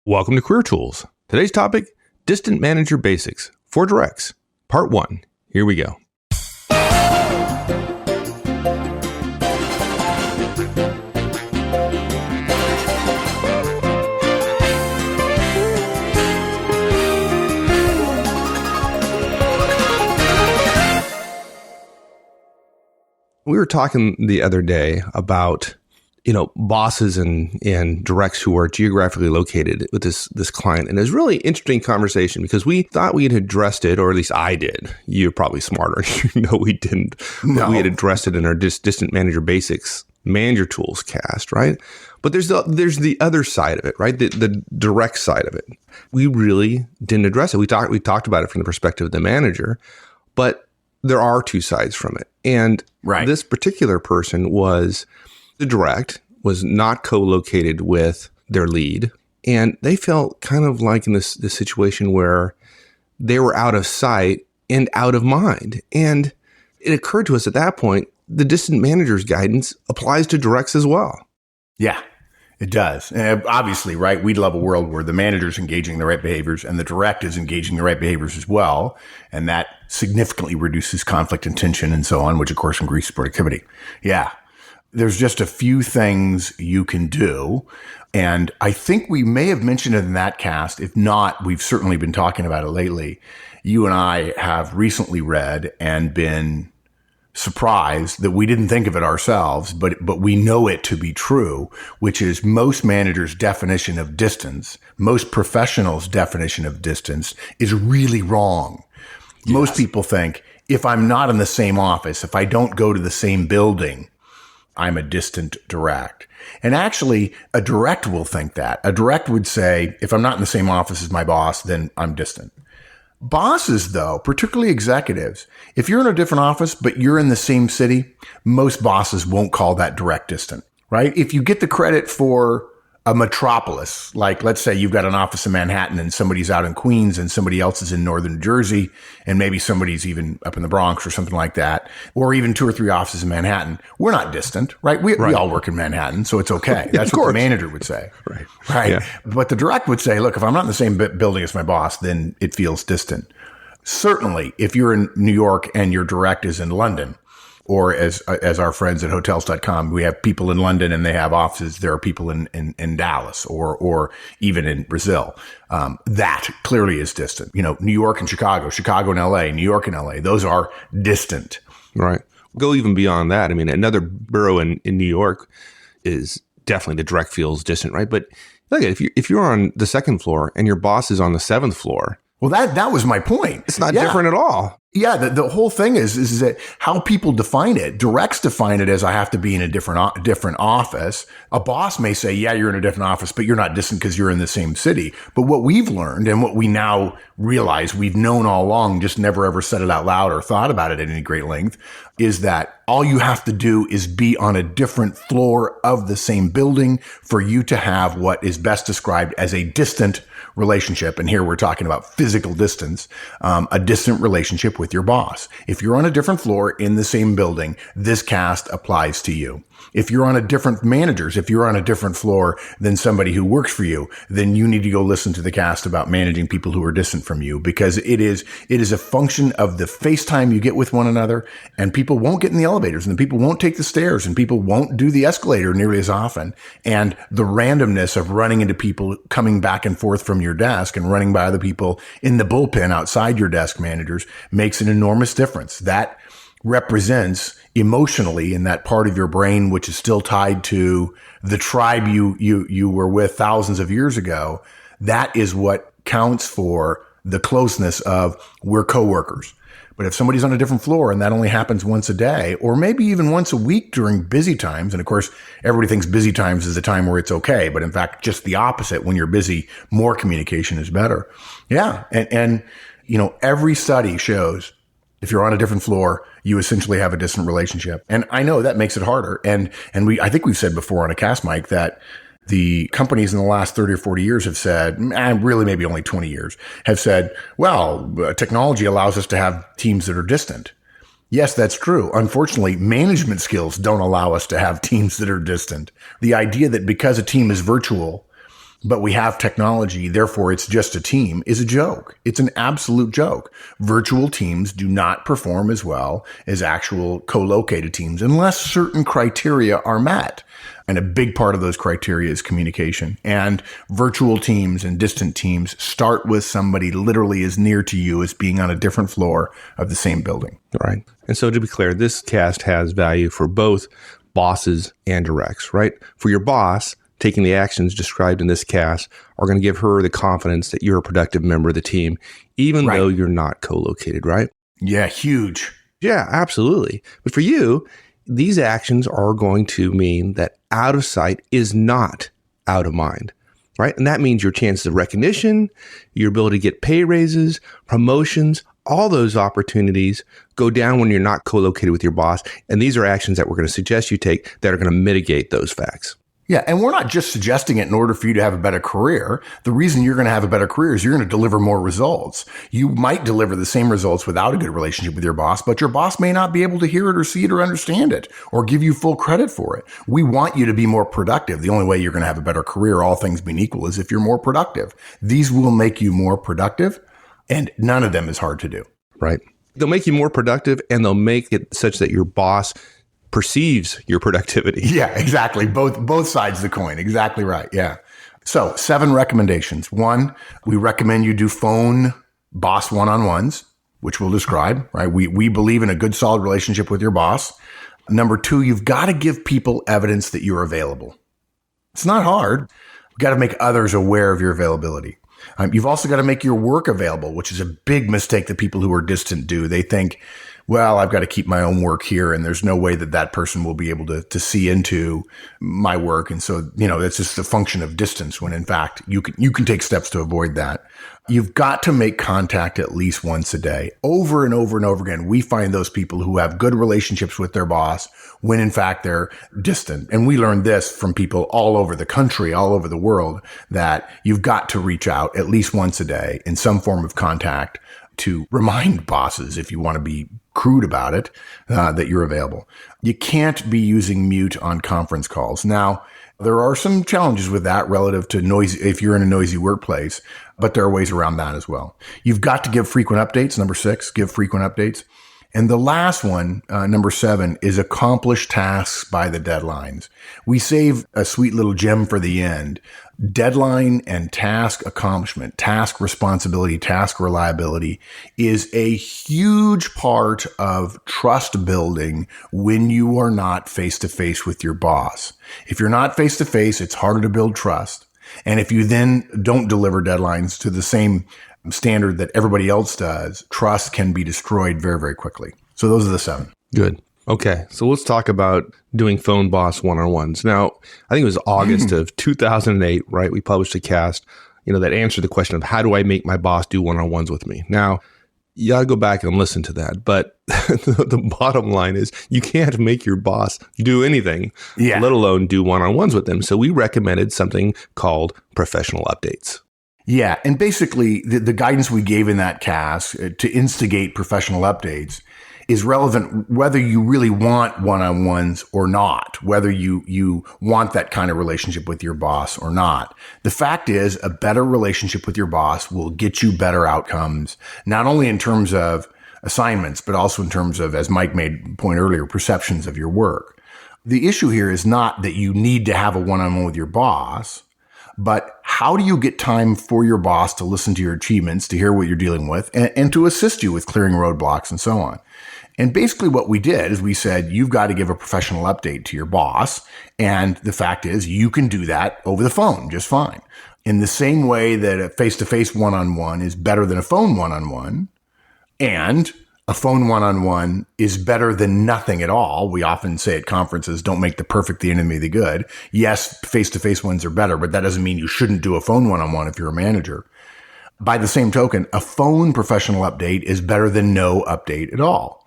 Welcome to Career Tools. Today's topic, Distant Manager Basics for Directs, Part 1. Here we go. We were talking the other day about bosses and directs who are geographically located with this client. And it was a really interesting conversation because we thought we had addressed it, or at least I did. You're probably smarter. We didn't. No. We had addressed it in our Distant Manager Basics Manager Tools cast, right? But there's the other side of it, right? The direct side of it. We really didn't address it. We talked about it from the perspective of the manager, but there are two sides from it. And This particular person was the direct, was not co-located with their lead. And they felt kind of like in this situation where they were out of sight and out of mind. And it occurred to us at that point, the distant manager's guidance applies to directs as well. Yeah, it does. And obviously, right, we'd love a world where the manager's engaging the right behaviors and the direct is engaging the right behaviors as well. And that significantly reduces conflict and tension and so on, which of course increases productivity. Yeah. There's just a few things you can do. And I think we may have mentioned it in that cast. If not, we've certainly been talking about it lately. You and I have recently read and been surprised that we didn't think of it ourselves, but we know it to be true, which is most managers' definition of distance, most professionals' definition of distance is really wrong. Yes. Most people think if I'm not in the same office, if I don't go to the same building, I'm a distant direct. And actually, a direct will think that. A direct would say, if I'm not in the same office as my boss, then I'm distant. Bosses, though, particularly executives, if you're in a different office, but you're in the same city, most bosses won't call that direct distant, right? If you get the credit for a metropolis, like let's say you've got an office in Manhattan and somebody's out in Queens and somebody else is in northern New Jersey and maybe somebody's even up in the Bronx or something like that, or even 2 or 3 offices in Manhattan, we're not distant, right? We all work in Manhattan, so it's okay. That's what the manager would say. Right. Yeah. But the direct would say, look, if I'm not in the same building as my boss, then it feels distant. Certainly, if you're in New York and your direct is in London, or as our friends at hotels.com, we have people in London and they have offices. There are people in Dallas or even in Brazil. That clearly is distant. New York and Chicago and LA, New York and LA, those are distant. Right. Go even beyond that. I mean, another borough in New York is definitely the direct feels distant, right? But look, if you're on the 2nd floor and your boss is on the 7th floor. Well, that was my point. It's not different at all. Yeah, the whole thing is that how people define it. Directs define it as I have to be in a different office. A boss may say, yeah, you're in a different office, but you're not distant because you're in the same city. But what we've learned and what we now realize we've known all along, just never ever said it out loud or thought about it at any great length, is that all you have to do is be on a different floor of the same building for you to have what is best described as a distant relationship. And here we're talking about physical distance, a distant relationship with your boss. If you're on a different floor in the same building, this cast applies to you. If you're on a different floor than somebody who works for you, then you need to go listen to the cast about managing people who are distant from you, because it is a function of the face time you get with one another, and people won't get in the elevators and people won't take the stairs and people won't do the escalator nearly as often. And the randomness of running into people coming back and forth from your desk and running by other people in the bullpen outside your desk managers makes an enormous difference. That represents emotionally in that part of your brain, which is still tied to the tribe you were with thousands of years ago. That is what counts for the closeness of we're coworkers. But if somebody's on a different floor and that only happens once a day, or maybe even once a week during busy times, and of course, everybody thinks busy times is a time where it's okay, but in fact, just the opposite. When you're busy, more communication is better. Yeah. And every study shows if you're on a different floor, you essentially have a distant relationship. And I know that makes it harder. And I think we've said before on a cast mic that the companies in the last 30 or 40 years have said, really maybe only 20 years, have said, well, technology allows us to have teams that are distant. Yes, that's true. Unfortunately, management skills don't allow us to have teams that are distant. The idea that because a team is virtual, but we have technology, therefore it's just a team, is a joke. It's an absolute joke. Virtual teams do not perform as well as actual co-located teams unless certain criteria are met. And a big part of those criteria is communication. And virtual teams and distant teams start with somebody literally as near to you as being on a different floor of the same building. Right. And so to be clear, this cast has value for both bosses and directs, right? For your boss, taking the actions described in this cast are going to give her the confidence that you're a productive member of the team, even though you're not co-located, right? Yeah, huge. Yeah, absolutely. But for you, these actions are going to mean that out of sight is not out of mind, right? And that means your chances of recognition, your ability to get pay raises, promotions, all those opportunities go down when you're not co-located with your boss. And these are actions that we're going to suggest you take that are going to mitigate those facts. Yeah, and we're not just suggesting it in order for you to have a better career. The reason you're going to have a better career is you're going to deliver more results. You might deliver the same results without a good relationship with your boss, but your boss may not be able to hear it or see it or understand it or give you full credit for it. We want you to be more productive. The only way you're going to have a better career, all things being equal, is if you're more productive. These will make you more productive, and none of them is hard to do. Right. They'll make you more productive, and they'll make it such that your boss perceives your productivity. Yeah, exactly. Both sides of the coin. Exactly right. Yeah. So 7 recommendations. 1, we recommend you do phone boss one-on-ones, which we'll describe, right? We believe in a good, solid relationship with your boss. Number 2, you've got to give people evidence that you're available. It's not hard. You've got to make others aware of your availability. You've also got to make your work available, which is a big mistake that people who are distant do. They think, well, I've got to keep my own work here, and there's no way that that person will be able to see into my work. And so, that's just a function of distance, when in fact you can take steps to avoid that. You've got to make contact at least once a day, over and over and over again. We find those people who have good relationships with their boss when in fact they're distant. And we learned this from people all over the country, all over the world, that you've got to reach out at least once a day in some form of contact to remind bosses, if you want to be crude about it, that you're available. You can't be using mute on conference calls. Now, there are some challenges with that relative to noisy, if you're in a noisy workplace, but there are ways around that as well. You've got to give frequent updates. Number 6, give frequent updates. And the last one, number 7, is accomplish tasks by the deadlines. We save a sweet little gem for the end. Deadline and task accomplishment, task responsibility, task reliability is a huge part of trust building when you are not face to face with your boss. If you're not face to face, it's harder to build trust. And if you then don't deliver deadlines to the same standard that everybody else does, trust can be destroyed very, very quickly. So those are the 7. Good. Okay. So let's talk about doing phone boss one-on-ones. Now, I think it was August of 2008, right? We published a cast, that answered the question of how do I make my boss do one-on-ones with me? Now, you got to go back and listen to that. But the bottom line is you can't make your boss do anything, let alone do one-on-ones with them. So we recommended something called professional updates. Yeah. And basically the guidance we gave in that cast to instigate professional updates is relevant whether you really want one-on-ones or not, whether you want that kind of relationship with your boss or not. The fact is, a better relationship with your boss will get you better outcomes, not only in terms of assignments, but also in terms of, as Mike made point earlier, perceptions of your work. The issue here is not that you need to have a one-on-one with your boss, but how do you get time for your boss to listen to your achievements, to hear what you're dealing with, and to assist you with clearing roadblocks and so on? And basically what we did is we said, you've got to give a professional update to your boss. And the fact is you can do that over the phone just fine. In the same way that a face-to-face one-on-one is better than a phone one-on-one, and a phone one-on-one is better than nothing at all. We often say at conferences, don't make the perfect the enemy of the good. Yes, face-to-face ones are better, but that doesn't mean you shouldn't do a phone one-on-one if you're a manager. By the same token, a phone professional update is better than no update at all.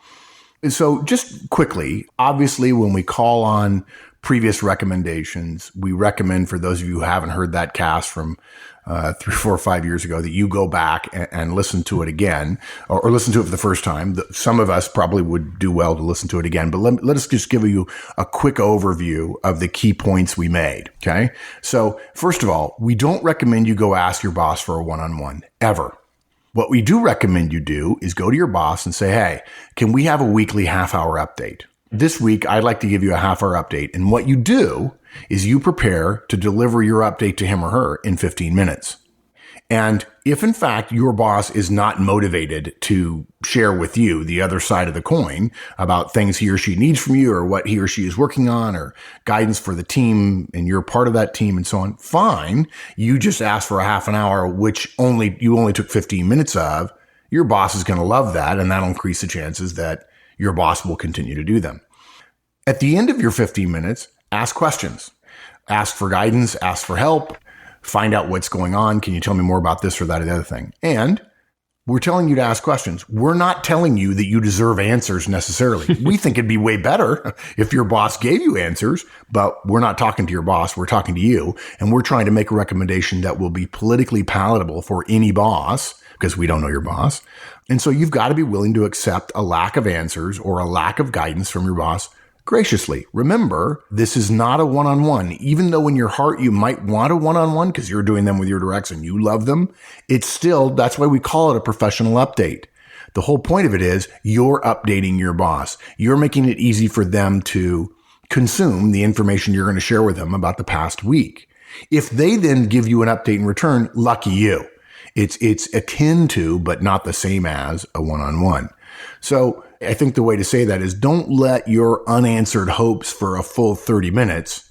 And so just quickly, obviously, when we call on previous recommendations. We recommend, for those of you who haven't heard that cast from 3, 4, or 5 years ago, that you go back and listen to it again, or listen to it for the first time. Some of us probably would do well to listen to it again, but let us just give you a quick overview of the key points we made. Okay. So first of all, we don't recommend you go ask your boss for a one-on-one ever. What we do recommend you do is go to your boss and say, hey, can we have a weekly half-hour update? This week, I'd like to give you a half-hour update. And what you do is you prepare to deliver your update to him or her in 15 minutes. And if, in fact, your boss is not motivated to share with you the other side of the coin about things he or she needs from you, or what he or she is working on, or guidance for the team, and you're part of that team and so on, fine. You just asked for a half an hour, which you only took 15 minutes of. Your boss is going to love that, and that'll increase the chances that your boss will continue to do them. At the end of your 15 minutes, ask questions. Ask for guidance, ask for help. Find out what's going on. Can you tell me more about this or that or the other thing? And we're telling you to ask questions. We're not telling you that you deserve answers necessarily. We think it'd be way better if your boss gave you answers, but we're not talking to your boss. We're talking to you, and we're trying to make a recommendation that will be politically palatable for any boss, because we don't know your boss. And so you've got to be willing to accept a lack of answers or a lack of guidance from your boss graciously. Remember, this is not a one-on-one. Even though in your heart you might want a one-on-one because you're doing them with your directs and you love them, it's still, that's why we call it a professional update. The whole point of it is you're updating your boss. You're making it easy for them to consume the information you're going to share with them about the past week. If they then give you an update in return, lucky you. It's akin to, but not the same as, a one-on-one. So I think the way to say that is, don't let your unanswered hopes for a full 30 minutes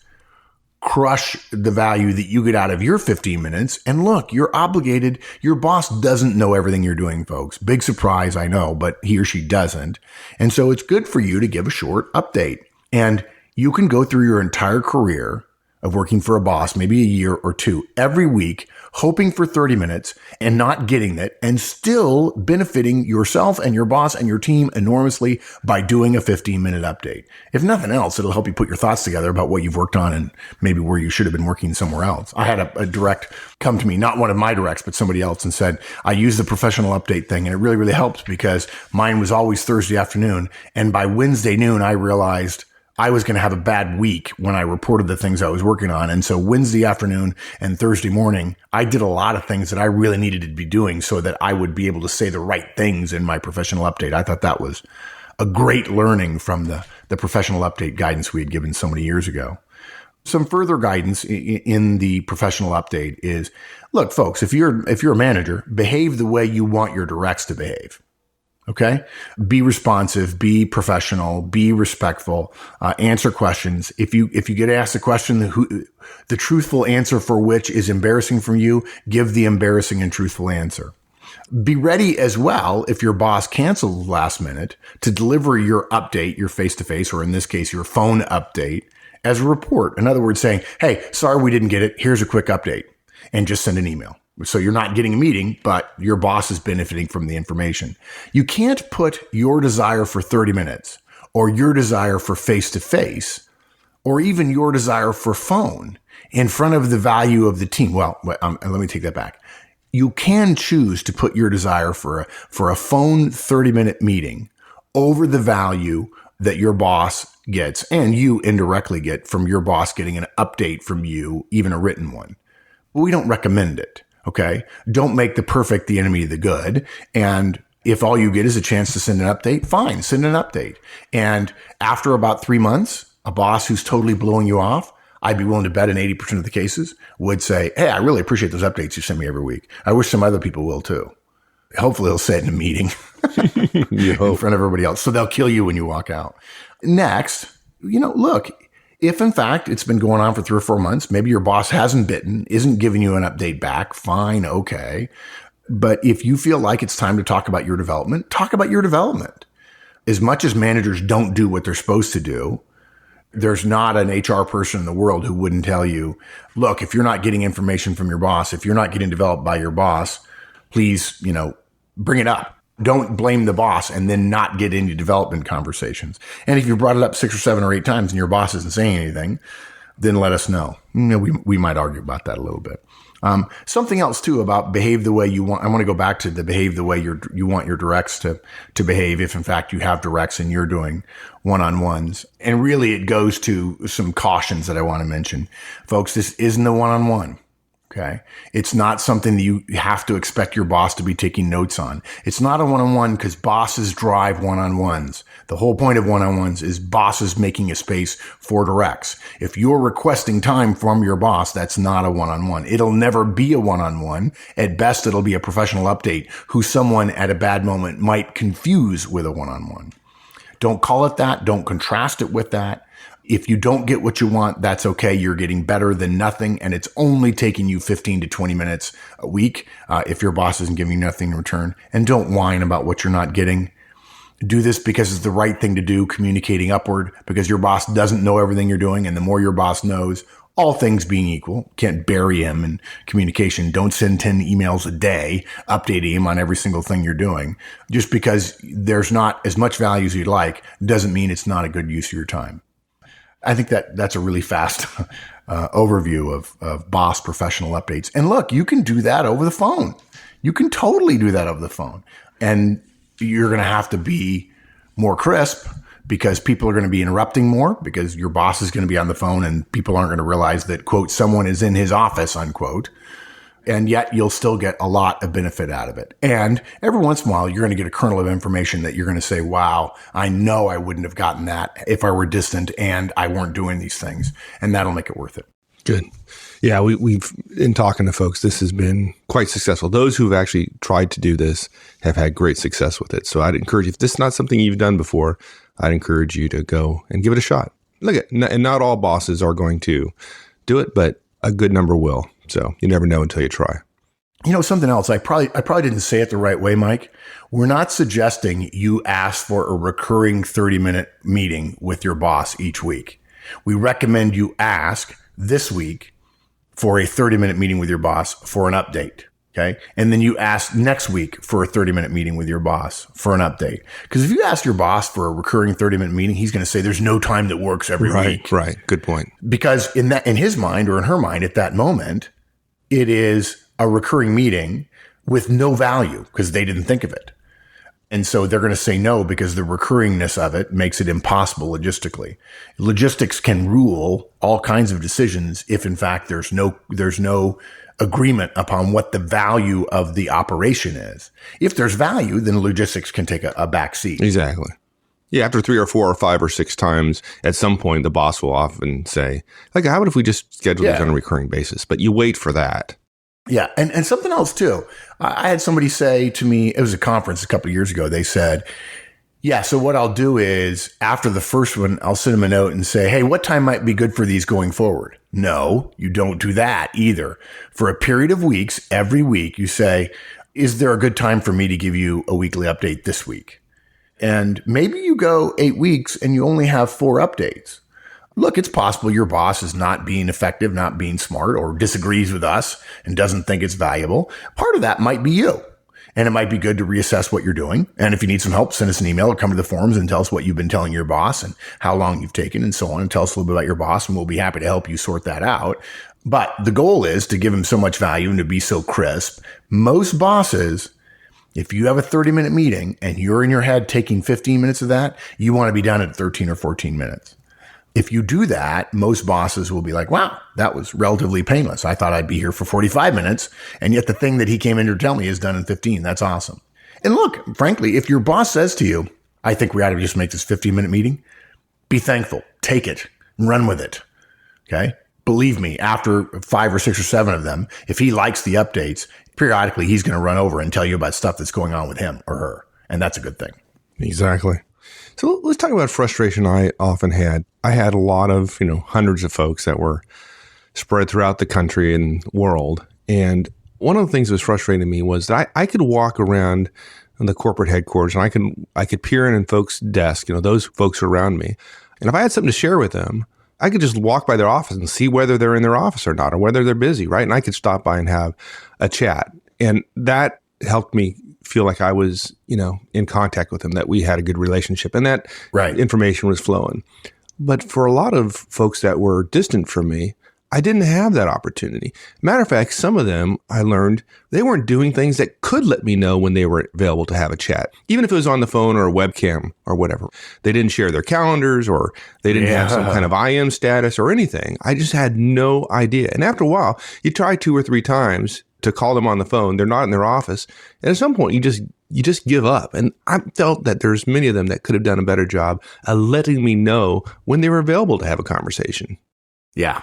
crush the value that you get out of your 15 minutes. And look, you're obligated. Your boss doesn't know everything you're doing, folks. Big surprise, I know, but he or she doesn't. And so it's good for you to give a short update. And you can go through your entire career of working for a boss, maybe a year or two, every week, hoping for 30 minutes and not getting it, and still benefiting yourself and your boss and your team enormously by doing a 15-minute update. If nothing else, it'll help you put your thoughts together about what you've worked on and maybe where you should have been working somewhere else. I had a direct come to me, not one of my directs, but somebody else, and said, I use the professional update thing, and it really, really helped because mine was always Thursday afternoon. And by Wednesday noon, I realized I was going to have a bad week when I reported the things I was working on. And so Wednesday afternoon and Thursday morning, I did a lot of things that I really needed to be doing so that I would be able to say the right things in my professional update. I thought that was a great learning from the professional update guidance we had given so many years ago. Some further guidance in the professional update is, look, folks, if you're a manager, behave the way you want your directs to behave. Okay. Be responsive, be professional, be respectful, answer questions. If you get asked a question, the truthful answer for which is embarrassing from you, give the embarrassing and truthful answer. Be ready as well, if your boss cancels last minute, to deliver your update, your face-to-face, or in this case, your phone update, as a report. In other words, saying, hey, sorry we didn't get it. Here's a quick update, and just send an email. So you're not getting a meeting, but your boss is benefiting from the information. You can't put your desire for 30 minutes or your desire for face-to-face or even your desire for phone in front of the value of the team. Well, let me take that back. You can choose to put your desire for a phone 30-minute meeting over the value that your boss gets and you indirectly get from your boss getting an update from you, even a written one. But we don't recommend it. Okay. Don't make the perfect the enemy of the good. And if all you get is a chance to send an update, fine, send an update. And after about 3 months, a boss who's totally blowing you off, I'd be willing to bet in 80% of the cases would say, hey, I really appreciate those updates you send me every week. I wish some other people will too. Hopefully he'll say it in a meeting in front of everybody else. So they'll kill you when you walk out. Next, look, if in fact it's been going on for 3 or 4 months, maybe your boss hasn't bitten, isn't giving you an update back, fine, okay. But if you feel like it's time to talk about your development, talk about your development. As much as managers don't do what they're supposed to do, there's not an HR person in the world who wouldn't tell you, look, if you're not getting information from your boss, if you're not getting developed by your boss, please, bring it up. Don't blame the boss and then not get into development conversations. And if you brought it up 6 or 7 or 8 times and your boss isn't saying anything, then let us know. We might argue about that a little bit. Something else too about behave the way you want. I want to go back to the behave the way you want your directs to behave. If in fact you have directs and you're doing one-on-ones, and really it goes to some cautions that I want to mention, folks. This isn't a one-on-one. Okay. It's not something that you have to expect your boss to be taking notes on. It's not a one-on-one because bosses drive one-on-ones. The whole point of one-on-ones is bosses making a space for directs. If you're requesting time from your boss, that's not a one-on-one. It'll never be a one-on-one. At best, it'll be a professional update who someone at a bad moment might confuse with a one-on-one. Don't call it that. Don't contrast it with that. If you don't get what you want, that's okay. You're getting better than nothing. And it's only taking you 15 to 20 minutes a week if your boss isn't giving you nothing in return. And don't whine about what you're not getting. Do this because it's the right thing to do, communicating upward, because your boss doesn't know everything you're doing. And the more your boss knows, all things being equal, can't bury him in communication. Don't send 10 emails a day updating him on every single thing you're doing. Just because there's not as much value as you'd like doesn't mean it's not a good use of your time. I think that's a really fast overview of boss professional updates. And look, you can do that over the phone. You can totally do that over the phone. And you're going to have to be more crisp because people are going to be interrupting more because your boss is going to be on the phone and people aren't going to realize that, quote, someone is in his office, unquote. And yet you'll still get a lot of benefit out of it. And every once in a while, you're going to get a kernel of information that you're going to say, wow, I know I wouldn't have gotten that if I were distant and I weren't doing these things. And that'll make it worth it. Good. Yeah, we've, in talking to folks, this has been quite successful. Those who've actually tried to do this have had great success with it. So I'd encourage you, if this is not something you've done before, I'd encourage you to go and give it a shot. Look at, and not all bosses are going to do it, but a good number will. So you never know until you try. You know, something else, I probably didn't say it the right way, Mike. We're not suggesting you ask for a recurring 30-minute meeting with your boss each week. We recommend you ask this week for a 30-minute meeting with your boss for an update. Okay. And then you ask next week for a 30-minute meeting with your boss for an update. Because if you ask your boss for a recurring 30-minute meeting, he's going to say there's no time that works every week. Right. Good point. Because in his mind or in her mind at that moment, it is a recurring meeting with no value because they didn't think of it. And so they're going to say no because the recurringness of it makes it impossible logistically. Logistics can rule all kinds of decisions if in fact there's no agreement upon what the value of the operation is. If there's value, then logistics can take a back seat. Exactly. Yeah, after 3 or 4 or 5 or 6 times, at some point, the boss will often say, like, how about if we just schedule this on a recurring basis? But you wait for that. Yeah. And something else too. I had somebody say to me, it was a conference a couple of years ago. They said, yeah, so what I'll do is after the first one, I'll send them a note and say, hey, what time might be good for these going forward? No, you don't do that either. For a period of weeks, every week, you say, is there a good time for me to give you a weekly update this week? And maybe you go 8 weeks and you only have 4 updates. Look, it's possible your boss is not being effective, not being smart, or disagrees with us and doesn't think it's valuable. Part of that might be you. And it might be good to reassess what you're doing. And if you need some help, send us an email or come to the forums and tell us what you've been telling your boss and how long you've taken and so on. And tell us a little bit about your boss and we'll be happy to help you sort that out. But the goal is to give him so much value and to be so crisp. Most bosses, if you have a 30-minute meeting and you're in your head taking 15 minutes of that, you want to be done at 13 or 14 minutes. If you do that, most bosses will be like, wow, that was relatively painless. I thought I'd be here for 45 minutes. And yet the thing that he came in to tell me is done in 15. That's awesome. And look, frankly, if your boss says to you, I think we ought to just make this 15-minute meeting, be thankful, take it, run with it. Okay. Believe me, after 5 or 6 or 7 of them, if he likes the updates, periodically he's going to run over and tell you about stuff that's going on with him or her. And that's a good thing. Exactly. So let's talk about frustration I often had. I had a lot of, hundreds of folks that were spread throughout the country and world. And one of the things that was frustrating me was that I could walk around in the corporate headquarters and I could peer in folks' desk, those folks around me. And if I had something to share with them, I could just walk by their office and see whether they're in their office or not, or whether they're busy, right? And I could stop by and have a chat. And that helped me feel like I was, in contact with him, that we had a good relationship and that information was flowing. But for a lot of folks that were distant from me, I didn't have that opportunity. Matter of fact, some of them, I learned, they weren't doing things that could let me know when they were available to have a chat, even if it was on the phone or a webcam or whatever. They didn't share their calendars, or they didn't have some kind of IM status or anything. I just had no idea. And after a while, you try 2 or 3 times to call them on the phone. They're not in their office. And at some point, you just give up. And I felt that there's many of them that could have done a better job of letting me know when they were available to have a conversation. Yeah.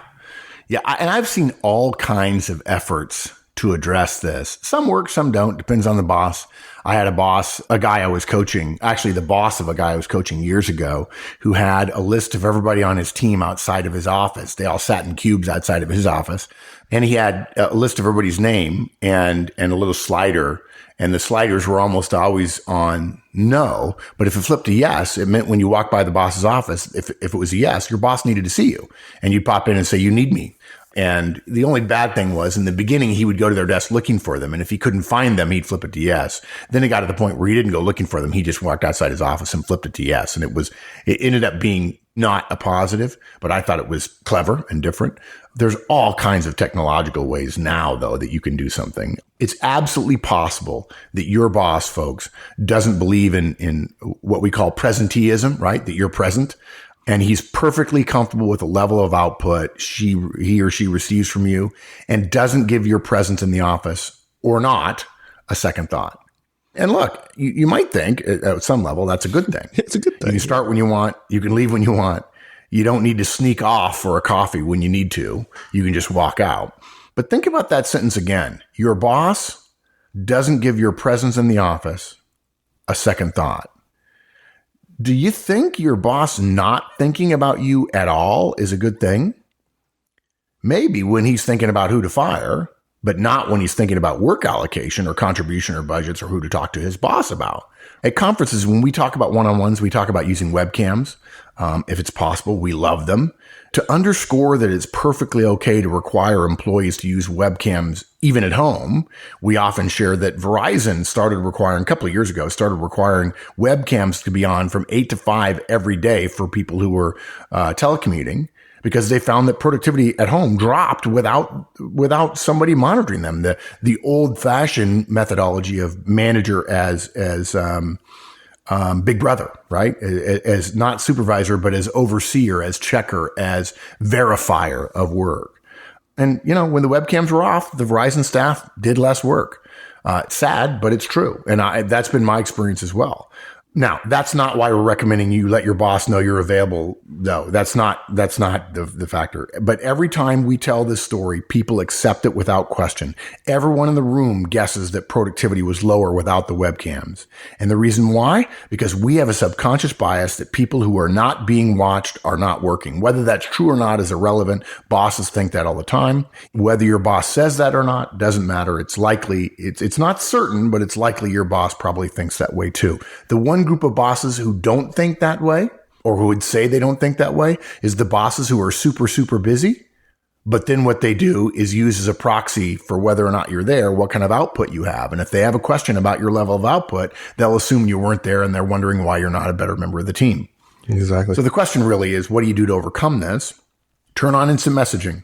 Yeah, and I've seen all kinds of efforts to address this. Some work, some don't. Depends on the boss. I had a guy I was coaching, actually the boss of a guy I was coaching years ago, who had a list of everybody on his team outside of his office. They all sat in cubes outside of his office. And he had a list of everybody's name and a little slider. And the sliders were almost always on no. But if it flipped to yes, it meant when you walked by the boss's office, if it was a yes, your boss needed to see you. And you'd pop in and say, you need me. And the only bad thing was in the beginning, he would go to their desk looking for them. And if he couldn't find them, he'd flip it to yes. Then it got to the point where he didn't go looking for them. He just walked outside his office and flipped it to yes. And it ended up being not a positive, but I thought it was clever and different. There's all kinds of technological ways now, though, that you can do something. It's absolutely possible that your boss, folks, doesn't believe in what we call presenteeism, right? That you're present. And he's perfectly comfortable with the level of output he or she receives from you and doesn't give your presence in the office or not a second thought. And look, you might think at some level that's a good thing. It's a good thing. You can start when you want. You can leave when you want. You don't need to sneak off for a coffee when you need to. You can just walk out. But think about that sentence again. Your boss doesn't give your presence in the office a second thought. Do you think your boss not thinking about you at all is a good thing? Maybe when he's thinking about who to fire, but not when he's thinking about work allocation or contribution or budgets or who to talk to his boss about. At conferences, when we talk about one-on-ones, we talk about using webcams. If it's possible, we love them. To underscore that it's perfectly okay to require employees to use webcams even at home, we often share that Verizon a couple of years ago, started requiring webcams to be on from 8 to 5 every day for people who were telecommuting, because they found that productivity at home dropped without somebody monitoring them. The old fashioned methodology of manager as big brother, right? As not supervisor, but as overseer, as checker, as verifier of work. And, when the webcams were off, the Verizon staff did less work. It's sad, but it's true. And that's been my experience as well. Now, that's not why we're recommending you let your boss know you're available, though. That's not the factor. But every time we tell this story, people accept it without question. Everyone in the room guesses that productivity was lower without the webcams. And the reason why? Because we have a subconscious bias that people who are not being watched are not working. Whether that's true or not is irrelevant. Bosses think that all the time. Whether your boss says that or not doesn't matter. It's likely, it's not certain, but it's likely your boss probably thinks that way too. The one group of bosses who don't think that way, or who would say they don't think that way, is the bosses who are super, super busy. But then what they do is use as a proxy for whether or not you're there, what kind of output you have. And if they have a question about your level of output, they'll assume you weren't there and they're wondering why you're not a better member of the team. Exactly. So the question really is, what do you do to overcome this? Turn on instant messaging.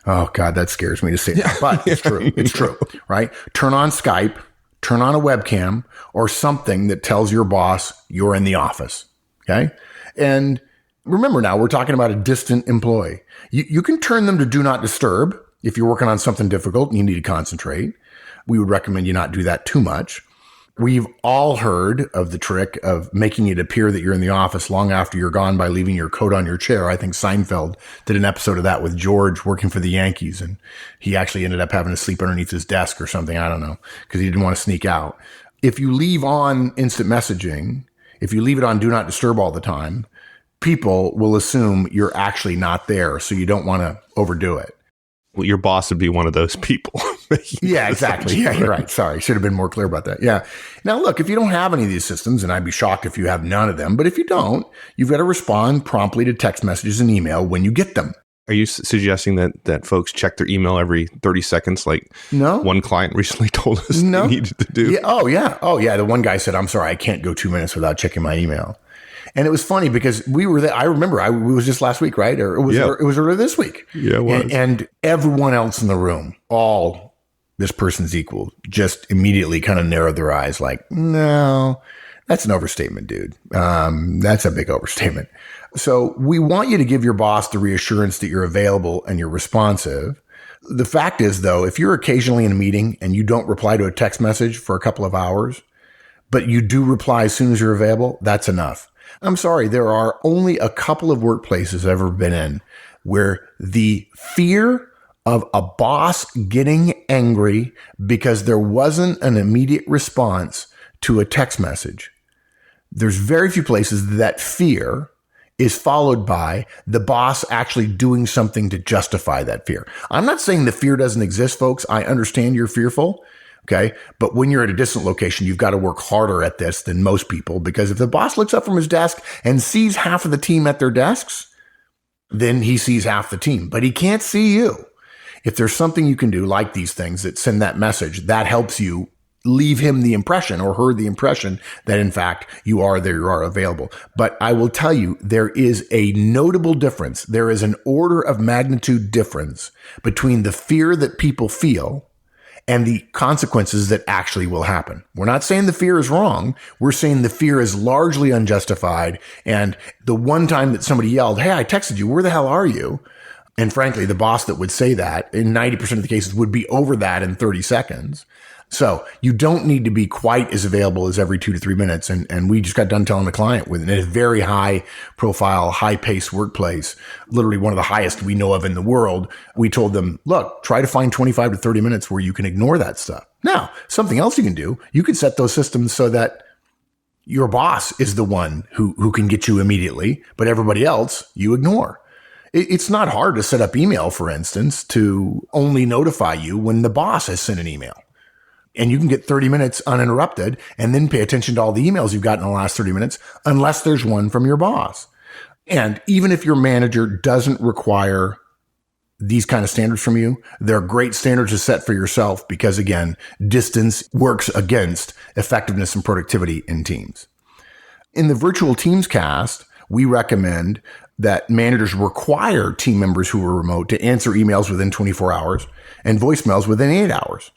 Oh God, that scares me to say that, but it's true. It's true, right? Turn on Skype. Turn on a webcam or something that tells your boss you're in the office. Okay. And remember now, we're talking about a distant employee. You can turn them to do not disturb if you're working on something difficult and you need to concentrate. We would recommend you not do that too much. We've all heard of the trick of making it appear that you're in the office long after you're gone by leaving your coat on your chair. I think Seinfeld did an episode of that with George working for the Yankees, and he actually ended up having to sleep underneath his desk or something. I don't know, because he didn't want to sneak out. If you leave on instant messaging, if you leave it on do not disturb all the time, people will assume you're actually not there. So you don't want to overdo it. Well, your boss would be one of those people. Yeah, exactly. Yeah, you're right. Sorry. Should have been more clear about that. Yeah. Now, look, if you don't have any of these systems, and I'd be shocked if you have none of them, but if you don't, you've got to respond promptly to text messages and email when you get them. Are you suggesting that folks check their email every 30 seconds, like one client recently told us they needed to do? Yeah. Oh yeah. The one guy said, "I'm sorry, I can't go 2 minutes without checking my email." And it was funny because we were there. I remember it was just last week, right? Or it was earlier this week. Yeah, it was. And everyone else in the room, all this person's equal, just immediately kind of narrowed their eyes like, no, that's an overstatement, dude. That's a big overstatement. So we want you to give your boss the reassurance that you're available and you're responsive. The fact is, though, if you're occasionally in a meeting and you don't reply to a text message for a couple of hours, but you do reply as soon as you're available, that's enough. I'm sorry, there are only a couple of workplaces I've ever been in where the fear of a boss getting angry because there wasn't an immediate response to a text message. There's very few places that fear is followed by the boss actually doing something to justify that fear. I'm not saying the fear doesn't exist, folks. I understand you're fearful. Okay. But when you're at a distant location, you've got to work harder at this than most people, because if the boss looks up from his desk and sees half of the team at their desks, then he sees half the team, but he can't see you. If there's something you can do like these things that send that message, that helps you leave him the impression or her the impression that in fact you are there, you are available. But I will tell you, there is a notable difference. There is an order of magnitude difference between the fear that people feel and the consequences that actually will happen. We're not saying the fear is wrong. We're saying the fear is largely unjustified. And the one time that somebody yelled, "Hey, I texted you, where the hell are you?" And frankly, the boss that would say that in 90% of the cases would be over that in 30 seconds. So you don't need to be quite as available as every 2 to 3 minutes. And we just got done telling the client with a very high profile, high paced workplace, literally one of the highest we know of in the world. We told them, look, try to find 25 to 30 minutes where you can ignore that stuff. Now, something else you can do, you can set those systems so that your boss is the one who can get you immediately, but everybody else you ignore. It's not hard to set up email, for instance, to only notify you when the boss has sent an email. And you can get 30 minutes uninterrupted and then pay attention to all the emails you've got in the last 30 minutes, unless there's one from your boss. And even if your manager doesn't require these kind of standards from you, they're great standards to set for yourself because, again, distance works against effectiveness and productivity in teams. In the Virtual Teams cast, we recommend that managers require team members who are remote to answer emails within 24 hours and voicemails within 8 hours.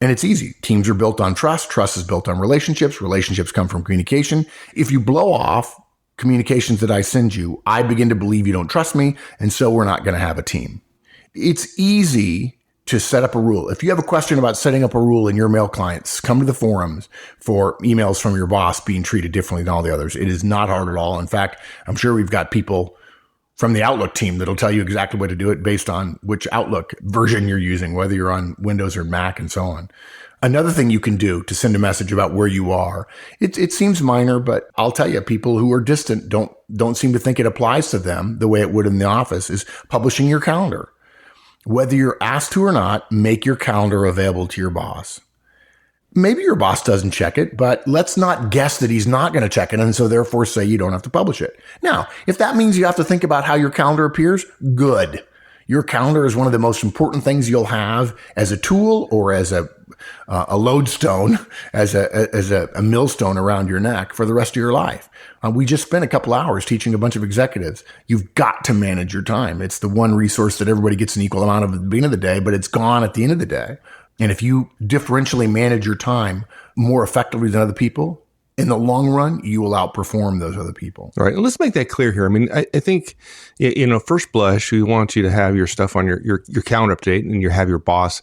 And it's easy. Teams are built on trust. Trust is built on relationships. Relationships come from communication. If you blow off communications that I send you, I begin to believe you don't trust me, and so we're not going to have a team. It's easy to set up a rule. If you have a question about setting up a rule in your mail clients, come to the forums for emails from your boss being treated differently than all the others. It is not hard at all. In fact, I'm sure we've got people from the Outlook team that'll tell you exactly what to do it based on which Outlook version you're using, whether you're on Windows or Mac and so on. Another thing you can do to send a message about where you are, it seems minor, but I'll tell you, people who are distant don't seem to think it applies to them the way it would in the office, is publishing your calendar. Whether you're asked to or not, make your calendar available to your boss. Maybe your boss doesn't check it, but let's not guess that he's not going to check it, and so therefore say you don't have to publish it. Now, if that means you have to think about how your calendar appears, good. Your calendar is one of the most important things you'll have as a tool or as a lodestone, as a millstone around your neck for the rest of your life. We just spent a couple hours teaching a bunch of executives. You've got to manage your time. It's the one resource that everybody gets an equal amount of at the beginning of the day, but it's gone at the end of the day. And if you differentially manage your time more effectively than other people, in the long run, you will outperform those other people. All right. Let's make that clear here. I mean, I think, first blush, we want you to have your stuff on your calendar update, and you have your boss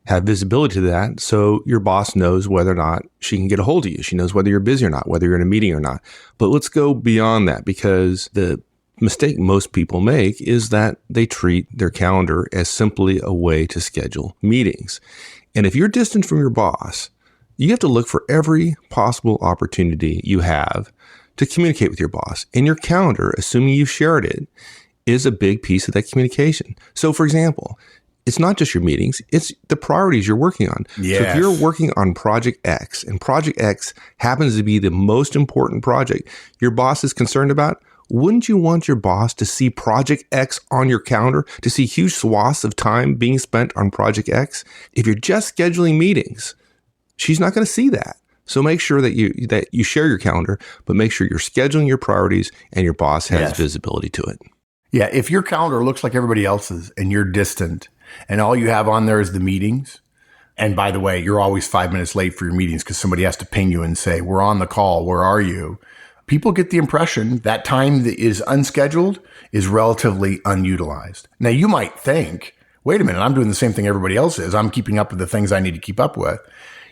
have visibility to that. So your boss knows whether or not she can get a hold of you. She knows whether you're busy or not, whether you're in a meeting or not. But let's go beyond that, because the mistake most people make is that they treat their calendar as simply a way to schedule meetings. And if you're distant from your boss, you have to look for every possible opportunity you have to communicate with your boss. And your calendar, assuming you've shared it, is a big piece of that communication. So, for example, it's not just your meetings, it's the priorities you're working on. Yes. So if you're working on Project X, and Project X happens to be the most important project your boss is concerned about, Wouldn't you want your boss to see Project X on your calendar, to see huge swaths of time being spent on Project X? If you're just scheduling meetings, she's not going to see that. So make sure that you share your calendar, but make sure you're scheduling your priorities and your boss has visibility to it. Yeah, if your calendar looks like everybody else's and you're distant and all you have on there is the meetings, and by the way, you're always 5 minutes late for your meetings because somebody has to ping you and say, we're on the call, where are you? People get the impression that time that is unscheduled is relatively unutilized. Now, you might think, wait a minute, I'm doing the same thing everybody else is. I'm keeping up with the things I need to keep up with.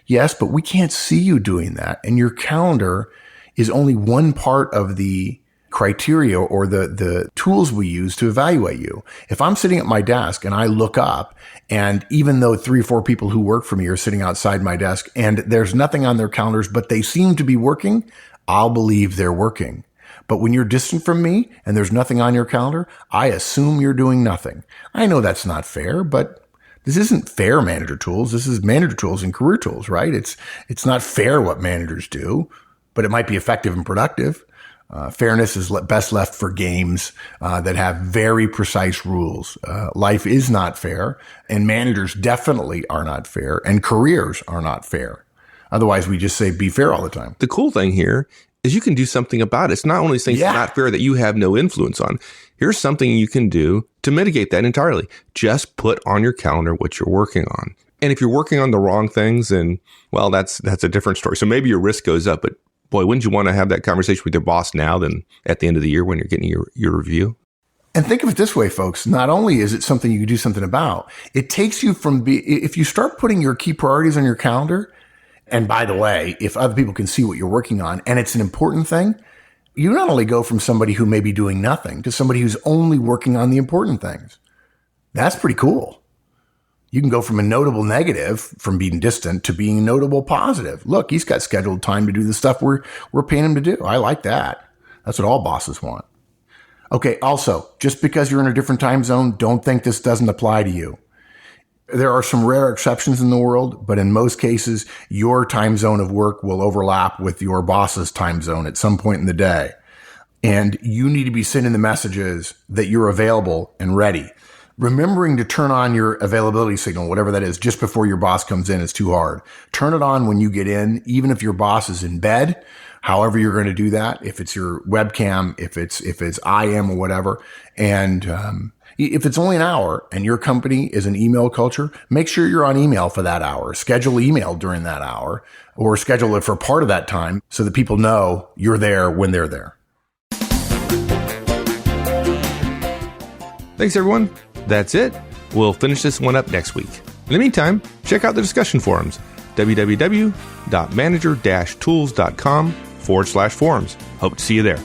Yes, but we can't see you doing that. And your calendar is only one part of the criteria or the tools we use to evaluate you. If I'm sitting at my desk and I look up, and even though 3 or 4 people who work for me are sitting outside my desk and there's nothing on their calendars, but they seem to be working, I'll believe they're working. But when you're distant from me and there's nothing on your calendar, I assume you're doing nothing. I know that's not fair, but this isn't fair manager tools. This is manager tools and career tools, right? It's not fair what managers do, but it might be effective and productive. Fairness is best left for games that have very precise rules. Life is not fair, and managers definitely are not fair, and careers are not fair. Otherwise, we just say be fair all the time. The cool thing here is you can do something about it. It's not only things not fair that you have no influence on. Here's something you can do to mitigate that entirely. Just put on your calendar what you're working on. And if you're working on the wrong things, then, well, that's a different story. So maybe your risk goes up, but boy, wouldn't you want to have that conversation with your boss now than at the end of the year when you're getting your review? And think of it this way, folks. Not only is it something you can do something about, it takes you from if you start putting your key priorities on your calendar, and by the way, if other people can see what you're working on and it's an important thing, you not only go from somebody who may be doing nothing to somebody who's only working on the important things. That's pretty cool. You can go from a notable negative from being distant to being a notable positive. Look, he's got scheduled time to do the stuff we're paying him to do. I like that. That's what all bosses want. Okay. Also, just because you're in a different time zone, don't think this doesn't apply to you. There are some rare exceptions in the world, but in most cases, your time zone of work will overlap with your boss's time zone at some point in the day. And you need to be sending the messages that you're available and ready. Remembering to turn on your availability signal, whatever that is, just before your boss comes in is too hard. Turn it on when you get in, even if your boss is in bed, however you're going to do that, if it's your webcam, if it's IM or whatever. And, if it's only an hour and your company is an email culture, make sure you're on email for that hour. Schedule email during that hour or schedule it for part of that time so that people know you're there when they're there. Thanks, everyone. That's it. We'll finish this one up next week. In the meantime, check out the discussion forums, www.manager-tools.com/forums. Hope to see you there.